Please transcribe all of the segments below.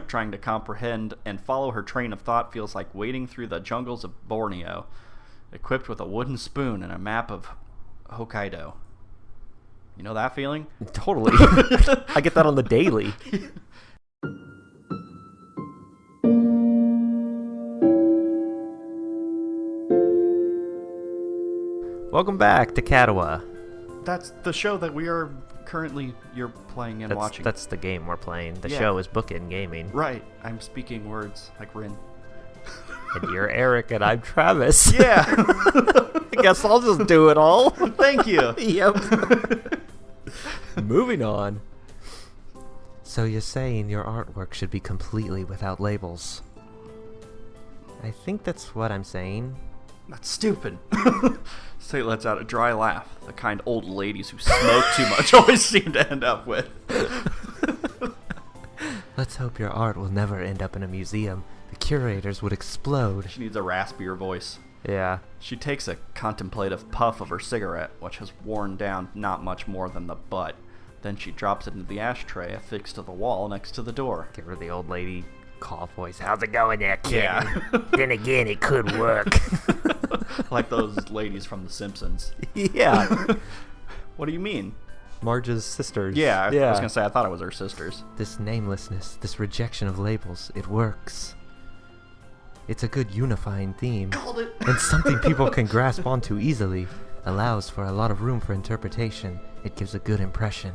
trying to comprehend and follow her train of thought feels like wading through the jungles of Borneo, equipped with a wooden spoon and a map of Hokkaido. You know that feeling? Totally. I get that on the daily. Welcome back to Katawa. That's the show that you're playing and watching. That's the game we're playing. The show is Bookend Gaming. Right. I'm speaking words like Rin. And you're Eric and I'm Travis. Yeah. I guess I'll just do it all. Thank you. Yep. Moving on. So you're saying your artwork should be completely without labels. I think that's what I'm saying. That's stupid. Say lets out a dry laugh, the kind old ladies who smoke too much always seem to end up with. Let's hope your art will never end up in a museum. The curators would explode. She needs a raspier voice. Yeah. She takes a contemplative puff of her cigarette, which has worn down not much more than the butt. Then she drops it into the ashtray affixed to the wall next to the door. Give her the old lady cough voice. How's it going there, kid? Yeah. Then again, it could work. Like those ladies from The Simpsons. Yeah. What do you mean? Marge's sisters. Yeah, I was going to say, I thought it was her sisters. This namelessness, this rejection of labels, it works. It's a good unifying theme. Called it. And something people can grasp onto easily. Allows for a lot of room for interpretation. It gives a good impression.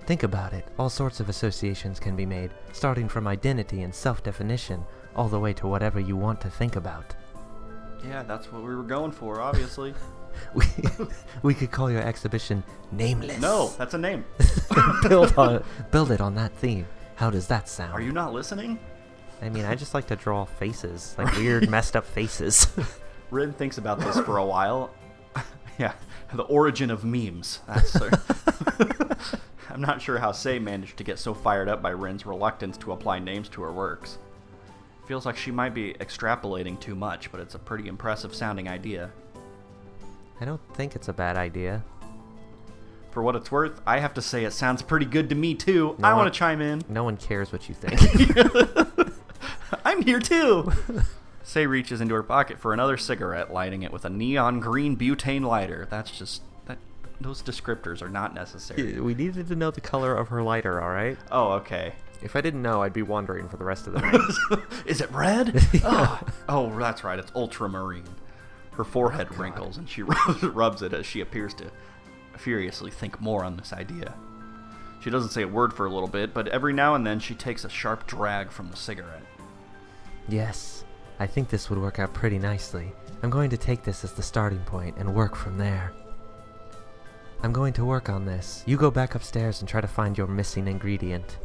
Think about it. All sorts of associations can be made, starting from identity and self-definition, all the way to whatever you want to think about. Yeah, that's what we were going for, obviously. We could call your exhibition Nameless. No, that's a name. Build it on that theme. How does that sound? Are you not listening? I mean, I just like to draw faces, like weird, messed up faces. Rin thinks about this for a while. Yeah, the origin of memes. That's I'm not sure how Sei managed to get so fired up by Rin's reluctance to apply names to her works. Feels like she might be extrapolating too much, but it's a pretty impressive sounding idea. I don't think it's a bad idea. For what it's worth, I have to say it sounds pretty good to me too. I want to chime in. No one cares what you think. I'm here too. Sei reaches into her pocket for another cigarette, lighting it with a neon green butane lighter. Those descriptors are not necessary. We needed to know the color of her lighter, alright? Oh, okay. If I didn't know, I'd be wondering for the rest of the night. Is it red? Oh, that's right. It's ultramarine. Her forehead wrinkles and she rubs it as she appears to furiously think more on this idea. She doesn't say a word for a little bit, but every now and then she takes a sharp drag from the cigarette. Yes, I think this would work out pretty nicely. I'm going to take this as the starting point and work from there. I'm going to work on this. You go back upstairs and try to find your missing ingredient.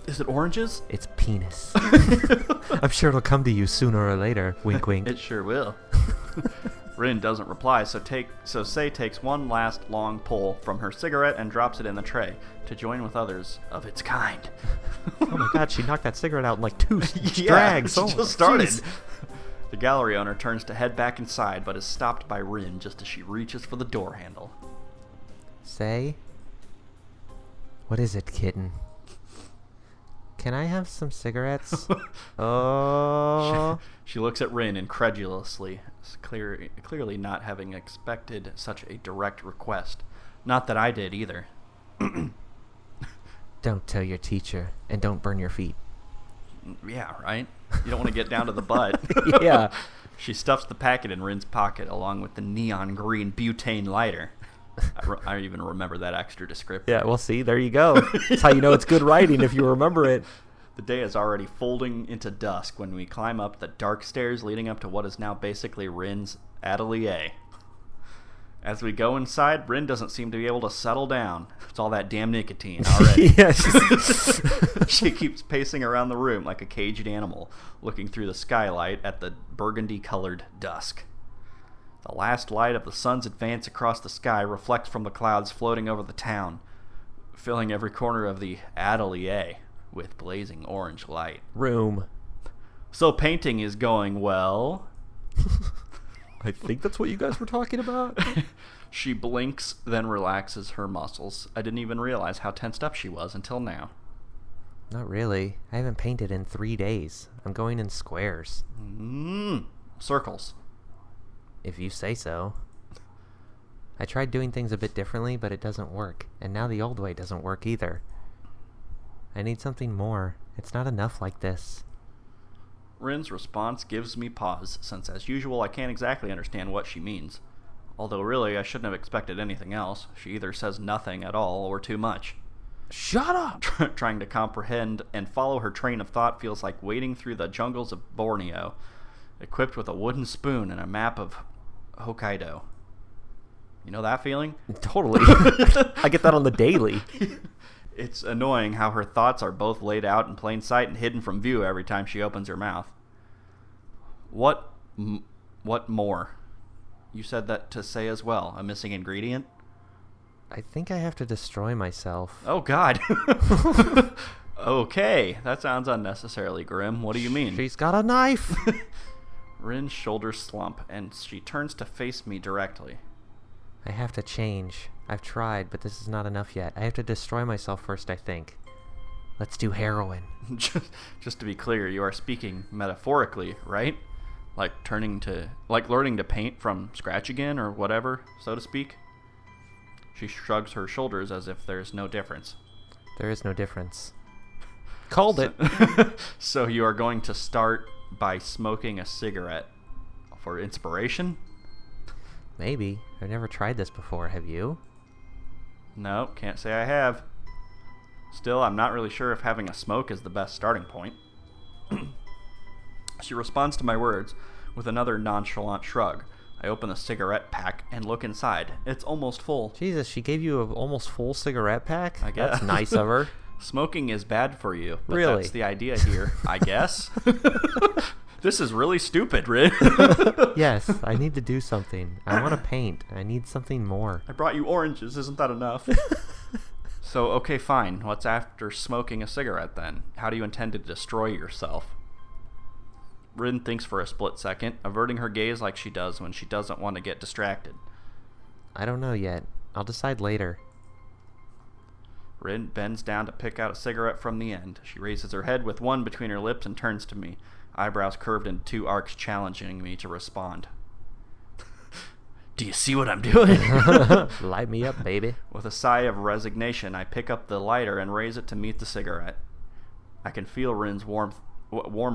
Is it oranges? It's penis. I'm sure it'll come to you sooner or later. Wink, wink. It sure will. Rin doesn't reply, so Sei takes one last long pull from her cigarette and drops it in the tray to join with others of its kind. Oh my god, she knocked that cigarette out in like two drags. She just started. Geez. The gallery owner turns to head back inside, but is stopped by Rin just as she reaches for the door handle. Sei? What is it, kitten? Can I have some cigarettes? Oh. She looks at Rin incredulously, clearly not having expected such a direct request. Not that I did either. Don't tell your teacher, and don't burn your feet. Yeah, right? You don't want to get down to the butt. Yeah. She stuffs the packet in Rin's pocket along with the neon green butane lighter. I even remember that extra description. Yeah, well, see, there you go. That's how you know it's good writing, if you remember it. The day is already folding into dusk when we climb up the dark stairs leading up to what is now basically Rin's atelier. As we go inside, Rin doesn't seem to be able to settle down. It's all that damn nicotine already. She keeps pacing around the room like a caged animal, looking through the skylight at the burgundy-colored dusk. The last light of the sun's advance across the sky reflects from the clouds floating over the town, filling every corner of the atelier with blazing orange light. Room. So painting is going well. I think that's what you guys were talking about. She blinks, then relaxes her muscles. I didn't even realize how tensed up she was until now. Not really. I haven't painted in 3 days. I'm going in squares. Circles. If you say so. I tried doing things a bit differently, but it doesn't work. And now the old way doesn't work either. I need something more. It's not enough like this. Rin's response gives me pause, since as usual I can't exactly understand what she means. Although really I shouldn't have expected anything else. She either says nothing at all or too much. Shut up! Trying to comprehend and follow her train of thought feels like wading through the jungles of Borneo, equipped with a wooden spoon and a map of Hokkaido. You know that feeling? Totally. I get that on the daily. It's annoying how her thoughts are both laid out in plain sight and hidden from view every time she opens her mouth. What more? You said that to say as well. A missing ingredient? I think I have to destroy myself. Oh, God. Okay, that sounds unnecessarily grim. What do you mean? She's got a knife! Rin's shoulders slump, and she turns to face me directly. I have to change. I've tried, but this is not enough yet. I have to destroy myself first, I think. Let's do heroin. Just to be clear, you are speaking metaphorically, right? Like learning to paint from scratch again, or whatever, so to speak? She shrugs her shoulders as if there's no difference. There is no difference. Called it! So you are going to start by smoking a cigarette for inspiration? Maybe. I've never tried this before, have you? No, can't say I have. Still, I'm not really sure if having a smoke is the best starting point. She responds to my words with another nonchalant shrug. I open the cigarette pack and look inside. It's almost full. Jesus, she gave you an almost full cigarette pack? I guess. That's nice of her. Smoking is bad for you, but really? That's the idea here, I guess. This is really stupid, Rin. Yes, I need to do something. I want to paint. I need something more. I brought you oranges. Isn't that enough? So, okay, fine. What's after smoking a cigarette, then? How do you intend to destroy yourself? Rin thinks for a split second, averting her gaze like she does when she doesn't want to get distracted. I don't know yet. I'll decide later. Rin bends down to pick out a cigarette from the end. She raises her head with one between her lips and turns to me, eyebrows curved in 2 arcs, challenging me to respond. Do you see what I'm doing? Light me up, baby. With a sigh of resignation, I pick up the lighter and raise it to meet the cigarette. I can feel Rin's warm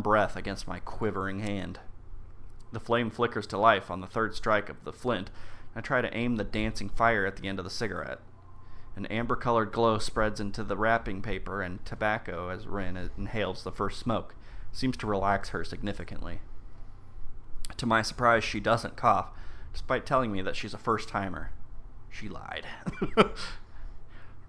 breath against my quivering hand. The flame flickers to life on the third strike of the flint. I try to aim the dancing fire at the end of the cigarette. An amber-colored glow spreads into the wrapping paper and tobacco as Rin inhales the first smoke. Seems to relax her significantly. To my surprise, she doesn't cough, despite telling me that she's a first-timer. She lied.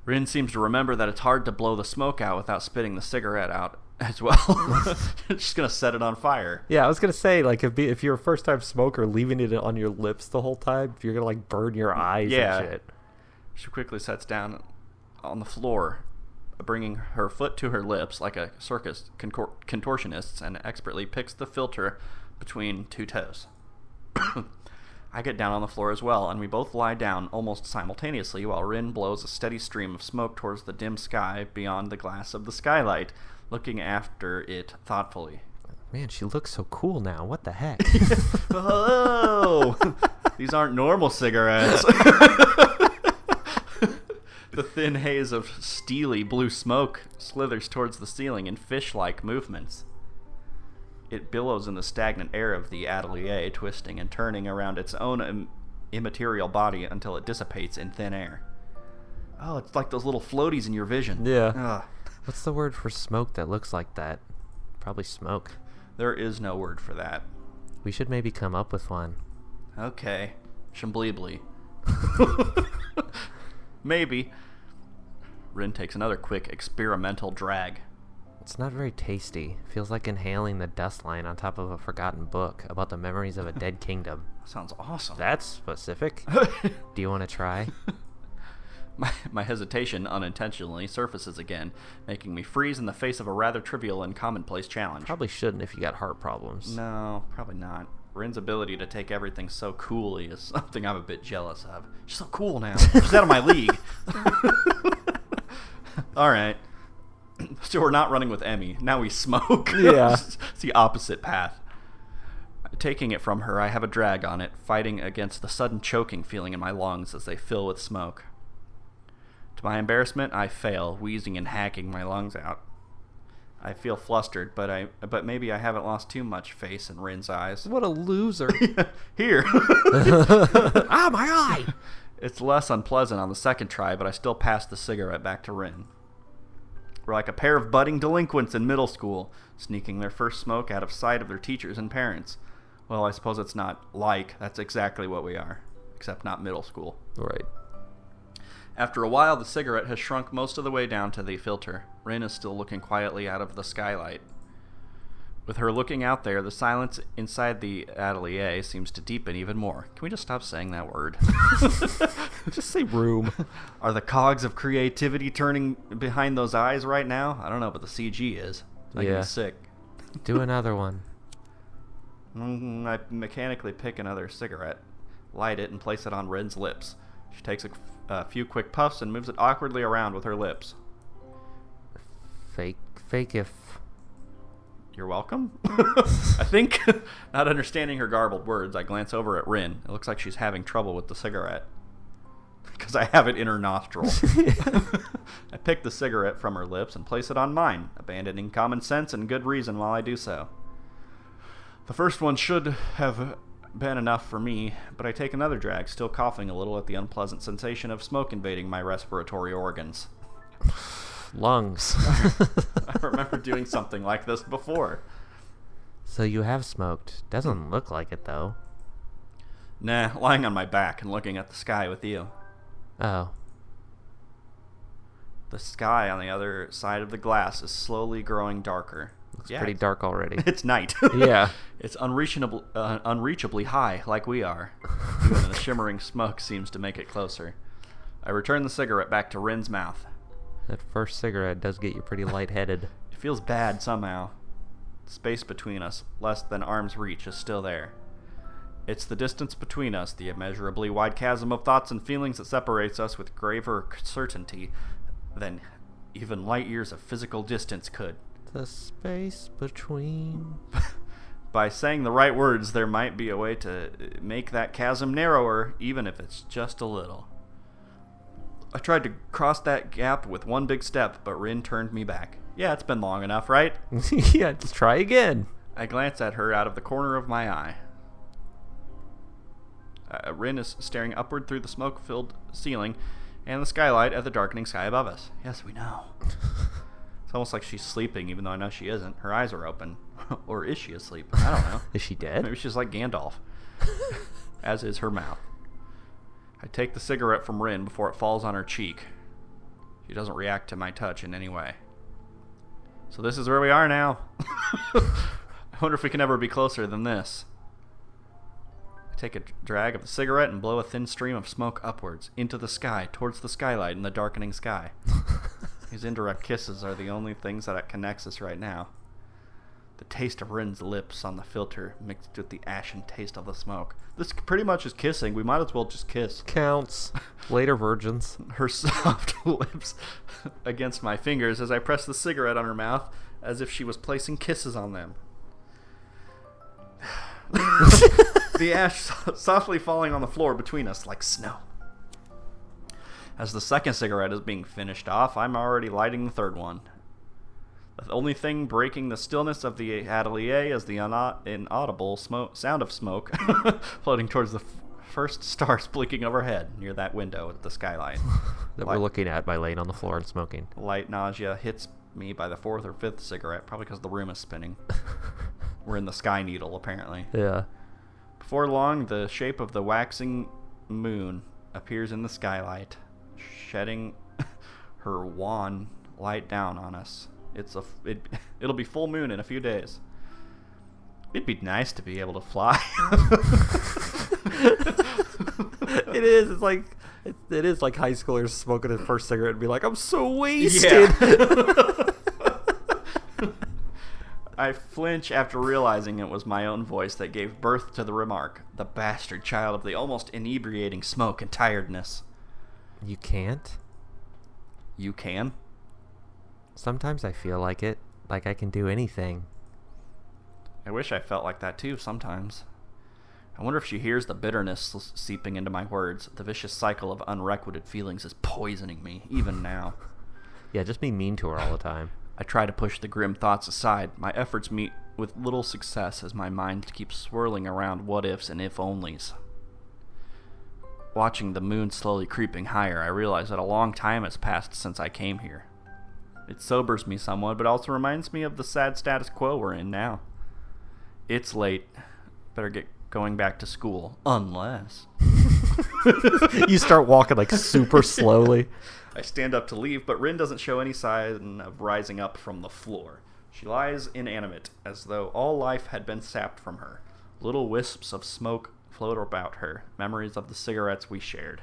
Rin seems to remember that it's hard to blow the smoke out without spitting the cigarette out as well. She's going to set it on fire. Yeah, I was going to say, like, if you're a first-time smoker, leaving it on your lips the whole time, you're going to, like, burn your eyes and shit. She quickly sets down on the floor, bringing her foot to her lips like a circus contortionist, and expertly picks the filter between 2 toes. I get down on the floor as well, and we both lie down almost simultaneously while Rin blows a steady stream of smoke towards the dim sky beyond the glass of the skylight, looking after it thoughtfully. Man, she looks so cool now. What the heck? Oh! These aren't normal cigarettes. The thin haze of steely blue smoke slithers towards the ceiling in fish-like movements. It billows in the stagnant air of the atelier, twisting and turning around its own immaterial body until it dissipates in thin air. Oh, it's like those little floaties in your vision. Yeah. Ugh. What's the word for smoke that looks like that? Probably smoke. There is no word for that. We should maybe come up with one. Okay. Shambleebly. Maybe. Rin takes another quick experimental drag. It's not very tasty. Feels like inhaling the dust line on top of a forgotten book about the memories of a dead kingdom. Sounds awesome. That's specific. Do you want to try? My hesitation unintentionally surfaces again, making me freeze in the face of a rather trivial and commonplace challenge. Probably shouldn't if you got heart problems. No, probably not. Rin's ability to take everything so coolly is something I'm a bit jealous of. She's so cool now. She's out of my league. All right. So we're not running with Emmy. Now we smoke. Yeah. It's the opposite path. Taking it from her, I have a drag on it, fighting against the sudden choking feeling in my lungs as they fill with smoke. To my embarrassment, I fail, wheezing and hacking my lungs out. I feel flustered, but maybe I haven't lost too much face in Rin's eyes. What a loser. Here. Ah, my eye! It's less unpleasant on the second try, but I still pass the cigarette back to Rin. We're like a pair of budding delinquents in middle school, sneaking their first smoke out of sight of their teachers and parents. Well, I suppose it's not like, that's exactly what we are, except not middle school. Right. After a while, the cigarette has shrunk most of the way down to the filter. Rin is still looking quietly out of the skylight. With her looking out there, the silence inside the atelier seems to deepen even more. Can we just stop saying that word? Just say room. Are the cogs of creativity turning behind those eyes right now? I don't know, but the CG is. It's making me sick. Do another one. I mechanically pick another cigarette, light it, and place it on Rin's lips. She takes a few quick puffs and moves it awkwardly around with her lips. Fake if... You're welcome? I think, not understanding her garbled words, I glance over at Rin. It looks like she's having trouble with the cigarette. Because I have it in her nostril. I pick the cigarette from her lips and place it on mine, abandoning common sense and good reason while I do so. The first one should have been enough for me, but I take another drag, still coughing a little at the unpleasant sensation of smoke invading my respiratory organs. Lungs. I remember doing something like this before. So you have smoked. Doesn't look like it, though. Nah, lying on my back and looking at the sky with you. Oh. The sky on the other side of the glass is slowly growing darker. Looks pretty dark already. It's night. Yeah. It's unreachably high, like we are. Even the shimmering smoke seems to make it closer. I return the cigarette back to Rin's mouth. That first cigarette does get you pretty lightheaded. It feels bad somehow. The space between us, less than arm's reach, is still there. It's the distance between us, the immeasurably wide chasm of thoughts and feelings that separates us with graver certainty than even light years of physical distance could. The space between... By saying the right words, there might be a way to make that chasm narrower, even if it's just a little. I tried to cross that gap with one big step, but Rin turned me back. Yeah, it's been long enough, right? Yeah, just try again. I glance at her out of the corner of my eye. Rin is staring upward through the smoke-filled ceiling and the skylight at the darkening sky above us. Yes, we know. It's almost like she's sleeping, even though I know she isn't. Her eyes are open. Or is she asleep? I don't know. Is she dead? Maybe she's like Gandalf. As is her mouth. I take the cigarette from Rin before it falls on her cheek. She doesn't react to my touch in any way. So this is where we are now. I wonder if we can ever be closer than this. I take a drag of the cigarette and blow a thin stream of smoke upwards, into the sky, towards the skylight in the darkening sky. These indirect kisses are the only things that connects us right now. The taste of Rin's lips on the filter mixed with the ashen taste of the smoke. This pretty much is kissing. We might as well just kiss. Counts. Later virgins. Her soft lips against my fingers as I press the cigarette on her mouth as if she was placing kisses on them. The ash softly falling on the floor between us like snow. As the second cigarette is being finished off, I'm already lighting the third one. The only thing breaking the stillness of the atelier is the inaudible sound of smoke floating towards the first stars blinking overhead near that window at the skylight. That we're looking at by laying on the floor and smoking. Light nausea hits me by the fourth or fifth cigarette, probably because the room is spinning. We're in the Sky Needle, apparently. Yeah. Before long, the shape of the waxing moon appears in the skylight, shedding her wan light down on us. It'll be full moon in a few days. It'd be nice to be able to fly. It is. It's like it is like high schoolers smoking their first cigarette and be like, "I'm so wasted." Yeah. I flinch after realizing it was my own voice that gave birth to the remark. The bastard child of the almost inebriating smoke and tiredness. You can't? You can? Sometimes I feel like it, like I can do anything. I wish I felt like that too sometimes. I wonder if she hears the bitterness seeping into my words. The vicious cycle of unrequited feelings is poisoning me, even now. Yeah, just be mean to her all the time. I try to push the grim thoughts aside. My efforts meet with little success as my mind keeps swirling around what-ifs and if-onlys. Watching the moon slowly creeping higher, I realize that a long time has passed since I came here. It sobers me somewhat, but also reminds me of the sad status quo we're in now. It's late. Better get going back to school. Unless... You start walking like super slowly. I stand up to leave, but Rin doesn't show any sign of rising up from the floor. She lies inanimate, as though all life had been sapped from her. Little wisps of smoke float about her, memories of the cigarettes we shared.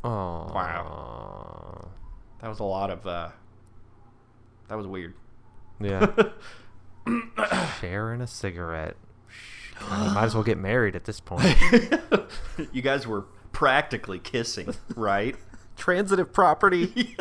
Oh. Wow. That was a lot of, that was weird. Yeah. Sharing a cigarette. You might as well get married at this point. You guys were practically kissing, right? Transitive property.